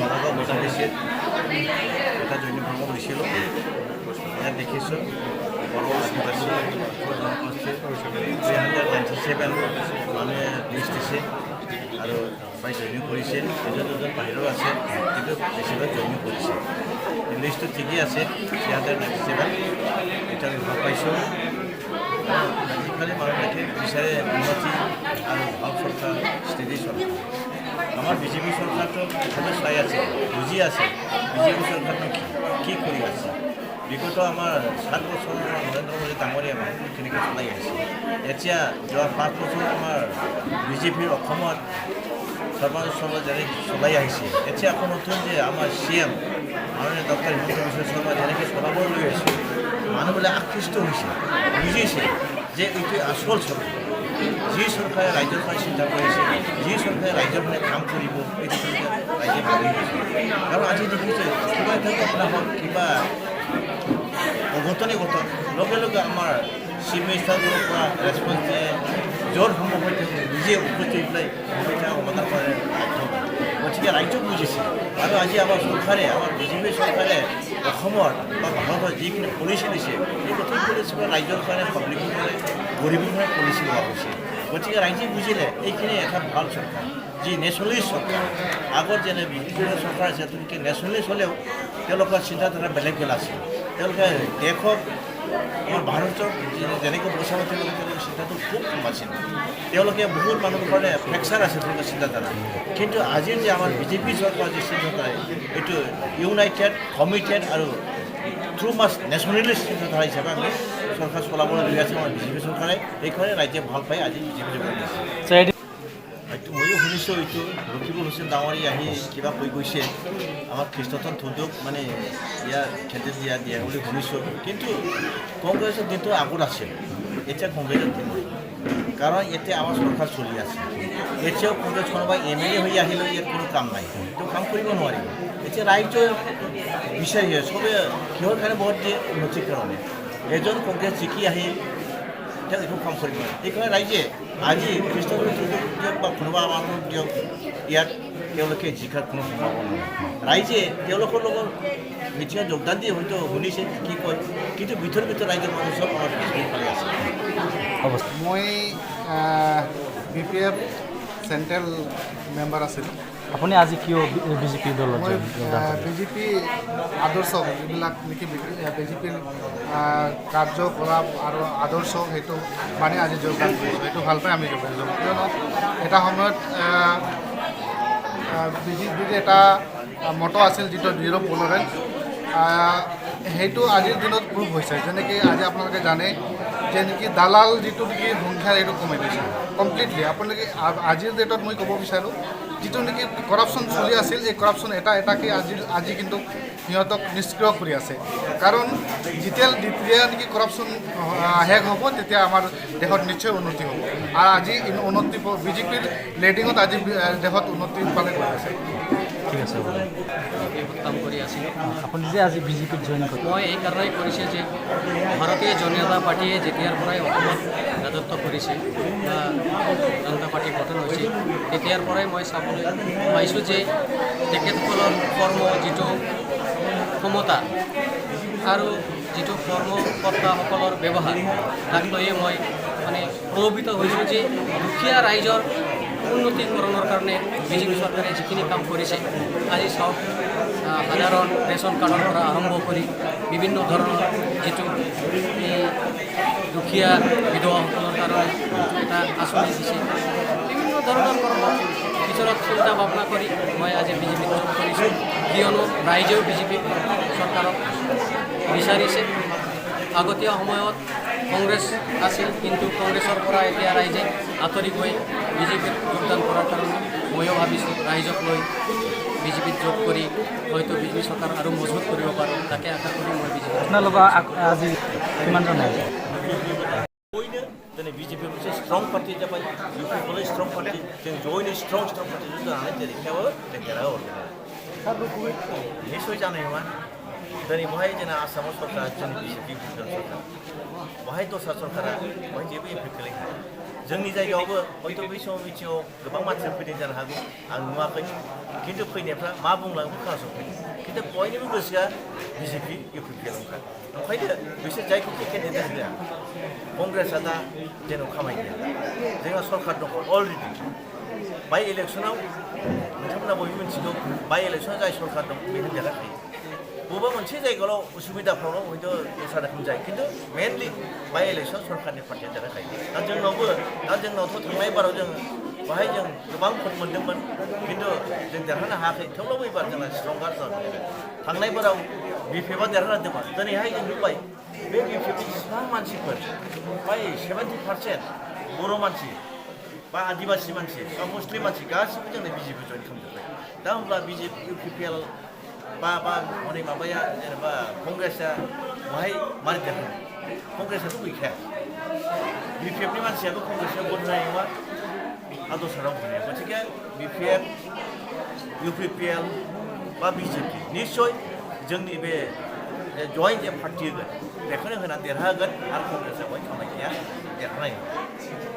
বাবাগাঁও বজা হৈছিল এটা জৈন ভ্ৰমণ হৈছিল ইয়াত দেখিছোঁ বড়ো আদিবাসী জনগোষ্ঠীৰ 397 মানুহে লিষ্ট দিছে আৰু প্ৰায় জইন কৰিছে এজন দুজন বাহিৰৰ আছে কিন্তু বেছিভাগ জইন কৰিছে লিষ্টটো ঠিকেই আছে 397 এটা আমি ভাল পাইছোঁ আজিকালি মানুহে বিচাৰে উন্নতি আৰু ভাল চৰকাৰ স্থিতি চৰকাৰ আমার বিজেপি সরকার তো সবাই চাই আছে বুঝি আছে বিজেপি সরকার কি করে আছে বিগত আমার 7 বছর নরেন্দ্র মোদী ডাঙরিয়া মানুষখিনি চলাই আছে এতিয়া যোৱা 5 বছর আমার বিজেপির সর্বানুষ্ঠান যেনে চলাই আহিছে এতিয়া এখন নতুন যে আমার CM মাননীয় ডক্টর হিমন্ত বিশ্ব শর্মা যেনেকৈ চলাব লৈ আছে মানুহবিলাক আকৃষ্ট হৈছে বুজিছে যে এইটো আসল চৰকাৰ যি চৰকাৰে ৰাজ্যৰ কাৰণে চিন্তা কৰিছে যি চৰকাৰে ৰাজ্যৰ কাৰণে কাম কৰিব এইটো ৰাজ্যে ভাবি গৈছে কাৰণ আজি দেখিছে কিবা এটা ঘটনা হওক কিবা অঘটনে ঘটক লগে লগে আমাৰ চিফ মিনিষ্টাৰৰ পৰা ৰেছপন্স দিয়ে য'ত সম্ভৱ হয় নিজে উপস্থিত পেলাই সুবিধা সমাধান কৰে গতিকে ৰাজ্য বুজিছে আৰু আজি আমাৰ চৰকাৰে আমাৰ বিজেপি চৰকাৰে অসমৰ বা ভাৰতৰ যিখিনি পলিচি দিছে এই গোটেই পলিচিবোৰ ৰাজ্যৰ কাৰণে পাব্লিকৰ কাৰণে গৰীবৰ কাৰণে পলিচি লোৱা হৈছে গতিকে ৰাইজে বুজিলে এইখিনি এটা ভাল চৰকাৰ যি নেশ্যনেলিষ্ট চৰকাৰ আগত যেনে বিভিন্ন চৰকাৰ আছে তেওঁলোকে নেশ্যনেলিষ্ট হ'লেও তেওঁলোকৰ চিন্তাধাৰা বেলেগ বেলেগ আছিল তেওঁলোকে দেশক আমাৰ ভাৰতৰ যেনেকৈ বচাব তেওঁলোকৰ চিন্তাটো খুব কম আছিল তেওঁলোকে বহুত মানুহৰ কাৰণে ফ্ৰেকচাৰ আছে তেওঁলোকৰ চিন্তাধাৰা কিন্তু আজিৰ যে আমাৰ বিজেপি চৰকাৰ যে চিন্তাধাৰা এইটো ইউনাইটেড কমিটেড আৰু থ্ৰু মাছ নেশ্যনেলিষ্ট চিন্তাধাৰা হিচাপে আমি চৰকাৰ চলাবলৈ লৈ আছে আমাৰ বিজেপি চৰকাৰে এইখনে ৰাজ্যে ভাল পাই আজি বিজেপি চৰকাৰ দিছে এইটো ময়ো শুনিছোঁ এইটো ৰকিবুল হুছেইন ডাঙৰীয়া আহি কিবা কৈ গৈছে আমাৰ খ্ৰীষ্টান থৌদক মানে ইয়াৰ খেতি দিয়া বুলি শুনিছোঁ কিন্তু কংগ্ৰেছৰ দিনটো আগত আছিল এতিয়া কংগ্ৰেছৰ দিন কাৰণ এতিয়া আমাৰ চৰকাৰ চলি আছে এতিয়াও কংগ্ৰেছ কোনোবাই MLA হৈ আহিলেও ইয়াত কোনো কাম নাই এইটো কাম কৰিব নোৱাৰিব এতিয়া ৰাইজে বিচাৰি চবে কিহৰ কাৰণে ভোট দিয়ে উন্নতিৰ কাৰণে এজন কংগ্ৰেছ জিকি আহি তেওঁ একো কাম কৰিব নোৱাৰে এইকাৰণে ৰাইজে আজি খ্ৰীষ্টান দিয়ক বা কোনোবা মানুহ দিয়ক ইয়াত তেওঁলোকে জিকাৰ কোনো সম্ভাৱনা নাই ৰাইজে তেওঁলোকৰ লগত মিটিঙত যোগদান দিয়ে হয়তো শুনিছে কি কয় কিন্তু ভিতৰত ৰাইজৰ মানুহ চব আমাৰ বিজেপিৰ ফালে আছে মই BPF চেণ্ট্ৰেল মেম্বাৰ আছিলোঁ আপুনি আজি কিয় বিজেপি দলত মই বিজেপি আদৰ্শ যিবিলাক নেকি বিজেপিৰ কাৰ্যকলাপ আৰু আদৰ্শ সেইটো মানে আজি যোগদান কৰিছোঁ সেইটো ভাল পাই আমি যোগদান কৰিছোঁ কিয়নো এটা সময়ত বিজেপিৰ এটা মটো আছিল যিটো জিৰ' টলাৰেঞ্চ সেইটো আজিৰ দিনত প্ৰুভ হৈছে যেনেকৈ আজি আপোনালোকে জানে যে নেকি দালাল যিটো নেকি সংখ্যা সেইটো কমাই দিছে কমপ্লিটলি আপোনালোকে আজিৰ ডেটত মই ক'ব বিচাৰোঁ যিটো নেকি কৰাপশ্যন চলি আছিল এই কৰাপশ্যন এটাকে আজি কিন্তু সিহঁতক নিষ্ক্ৰিয় কৰি আছে কাৰণ যেতিয়া নেকি কৰাপশ্যন শেষ হ'ব তেতিয়া আমাৰ দেশত নিশ্চয় উন্নতি হ'ব আৰু আজি উন্নতি বিজেপিৰ লিডিঙত আজি দেশত উন্নতিৰ ফালে গৈ আছে ঠিক আছে কাম কৰি আছিলোঁ আপুনি যে আজি বিজেপিত জইন কৰে মই এই কাৰণেই কৰিছোঁ যে ভাৰতীয় জনতা পাৰ্টীয়ে যেতিয়াৰ পৰাই অসমত ৰাজত্ব কৰিছে বা জনতা পাৰ্টী গঠন হৈছে তেতিয়াৰ পৰাই মই চাবলৈ পাইছোঁ যে তেখেতসকলৰ কৰ্ম যিটো ক্ষমতা আৰু যিটো কৰ্মকৰ্তাসকলৰ ব্যৱহাৰ তাক লৈয়ে মই মানে প্ৰলোভিত হৈছোঁ যে দুখীয়া ৰাইজৰ উন্নতিকৰণৰ কাৰণে বিজেপি চৰকাৰে যিখিনি কাম কৰিছে আজি চাওক সাধাৰণ ৰেচন কাৰ্ডৰ পৰা আৰম্ভ কৰি বিভিন্ন ধৰণৰ যিটো এই দুখীয়া বিধৱাসকলৰ কাৰণে এটা আঁচনি দিছে বিভিন্ন ধৰণৰ কৰ্ম পিছত চিন্তা ভাৱনা কৰি মই আজি বিজেপিত যোগ কৰিছোঁ কিয়নো ৰাইজেও বিজেপি চৰকাৰক বিচাৰিছে আগতীয়া সময়ত কংগ্ৰেছ আছিল কিন্তু কংগ্ৰেছৰ পৰা এতিয়া ৰাইজে আঁতৰি গৈ বিজেপিত যোগদান কৰাৰ কাৰণে ময়ো ভাবিছোঁ ৰাইজক লৈ বিজেপিত যোগ কৰি হয়তো বিজেপি চৰকাৰ আৰু মজবুত কৰিব পাৰোঁ তাকে আশা কৰি মই বিজেপি আপোনালোকৰ আজি কিমানজন আহিছে BJP मोनसे स्ट्रं पार्टी जाबाय UP कलेज स्ट्रं पार्टी जों जयैनो स्ट्रं पार्टी जुदि लानानै देरहायाबो जों देरहाहरगोन निश्चय जानाय नङा दिनै बहाय जोंना आसामाव सरकार जोंनि BJP सरकार बहाय दस्रा सरकारा बहाय जेबो एफेक्ट गोलैनो हाया जोंनि जायगायावबो हयथ' बै समाव मिथिङाव गोबां मानसिफोर फैदों जानो हागौ आं नुवाखै खिन्थु फैनायफ्रा मा बुंलाङो खोनासंफैदों खिन्थु बयनिबो गोसोआ बिजेपि इउपिपिएलआवखा ओंखायनो बिसोर जायखौ केन्डिडेट होआ कंग्रेसआ दा जेन' खामाय गैया जोंहा सरकार दङ अलरेडि बाय इलेक्सनाव नोंथांमोना बयबो मिथिगौ बाय इलेक्सनाव जाय सरकार दं बेनो देरहाखायो बबेबा मोनसे जायगायाव उसुबिदाफ्रावल' हयथ' दस्रा रोखोम जायो खिन्थु मेनलि बाय इलेक्सन सरकारनि पार्टिया देरहाखायो दा जोंनावथ' थांनाय बाराव जों बाहाय जों गोबां भट मोन्दोंमोन खिन्थु जों देरहानो हायाखै थेवब्लाबो एबार जोंना स्ट्रंगार जाबाय थांनाय बाराव बिपिएफआ देरहादोंमोन दिनैहाय जों नुबाय बे बिपिएफनि जेसेबां मानसिफोर फ्राय 70% बर' मानसि बा आदिबासि मानसि बा मुस्लिम मानसि गासिबो जोंनो बिजेपि जइन खालामजोब्बाय दा होमब्ला बिजेपि इउपिपिएल बा हनै माबाया जेनेबा कंग्रेसआ बाहाय मारै देरहानो कंग्रेसआथ' गैखाया बिपिएफनि मानसियाबो कंग्रेसआव भट होनाय नङा आरो दस्रायाव होनाया गथिखे बिपिएफ इउपिपिएल बा बिजेपि निस्सय जोंनि बे जयेन्ट जे पार्टि होगोन बेखौनो होनानै देरहागोन आरो कंग्रेसआ बहाय खामायनाया देरहानाय नङा